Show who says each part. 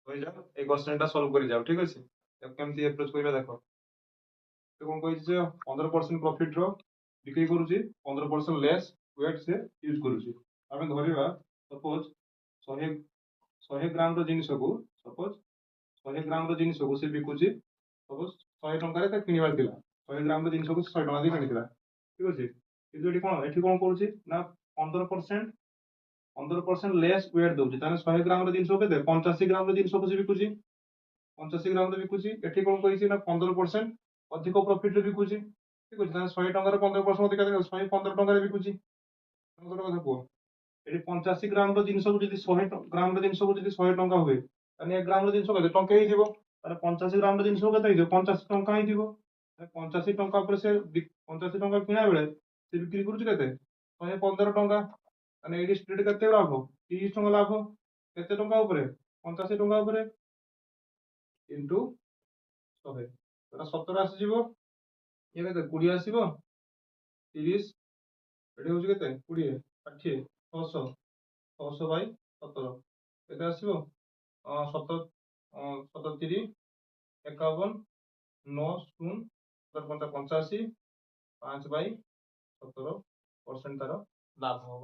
Speaker 1: হয়ে যাও এই কোশ্চেনটা সলভ করে যাও, ঠিক আছে? কেমতি আপ্ରୋচ କରିବା ଦେଖ। তো কোন କହିଛି ଯେ 15% ପ୍ରଫିଟ ର ବିକ୍ରି କରୁଛି, 15% ଲେସ୍ ୱେଟ୍ ସେ ୟୁଜ କରୁଛି। ଆମେ ଧରିବା ସପୋଜ 100 ଗ୍ରାମ ର ଜିନିଷକୁ ସପୋଜ 100 ଗ୍ରାମ ର ଜିନିଷକୁ ସେ ବିକୁଛି ସପୋଜ 100 ଟଙ୍କାରେ ତା କିଣିବାର ଥିଲା। 100 ଗ୍ରାମ ର ଜିନିଷକୁ 100 ଟଙ୍କା ଦେଇ କିଣିଥିଲା, ଠିକ ଅଛି। କିନ୍ତୁ ଏଠି କଣ କରୁଛି ନା 15% ଲେସ୍ ୱେଟ୍ ଦଉଛି। ତାହେଲେ 100 ଗ୍ରାମ ର ଜିନିଷ କେତେ 85 ଗ୍ରାମ ର ଜିନିଷକୁ ସେ ବିକୁଛି, 85 ଗ୍ରାମ ରେ ବିକୁଛି। ଏଠି କଣ କହିଛି ନା 15% ଅଧିକ ପ୍ରଫିଟ ରେ ବିକୁଛି, ଠିକ ଅଛି। ତାହେଲେ 100 ଟଙ୍କାର 15% ଅଧିକା 115 ଟଙ୍କାରେ ବିକୁଛି। ଗୋଟେ କଥା କୁହ, ଏଠି 85 ଗ୍ରାମ ର ଜିନିଷକୁ ଯଦି 100 ଗ୍ରାମ ର ଜିନିଷକୁ ଯଦି 100 ଟଙ୍କା ହୁଏ, ତାହେଲେ 1 ଗ୍ରାମ ର ଜିନିଷ କେତେ ଟଙ୍କା ହେଇଯିବ? ତାହେଲେ 85 ଗ୍ରାମ ର ଜିନିଷ କେତେ ହେଇଯିବ? 85 ଟଙ୍କା ହେଇଯିବ। 85 ଟଙ୍କା ଉପରେ ସେ 85 ଟଙ୍କା କିଣା ବେଳେ ସେ ବିକ୍ରି କରୁଛି କେତେ 115 ଟଙ୍କା। ତାହେଲେ ଏଇଠି ସ୍ପ୍ଲିଟ୍ କେତେ ଲାଭ? 30 ଟଙ୍କା ଲାଭ। କେତେ ଟଙ୍କା ଉପରେ? 85 ଟଙ୍କା ଉପରେ ଇଣ୍ଟୁ 100, 17 ଆସିଯିବ। ଇଏ କେତେ 20 ଆସିବ, 30 ଏଠି ହଉଛି କେତେ 20 60 600 ବାଇ 17 କେତେ ଆସିବ? 17 37 51 9 0 17 85 5 ବାଇ 17% ତାର ଲାଭ ହବ।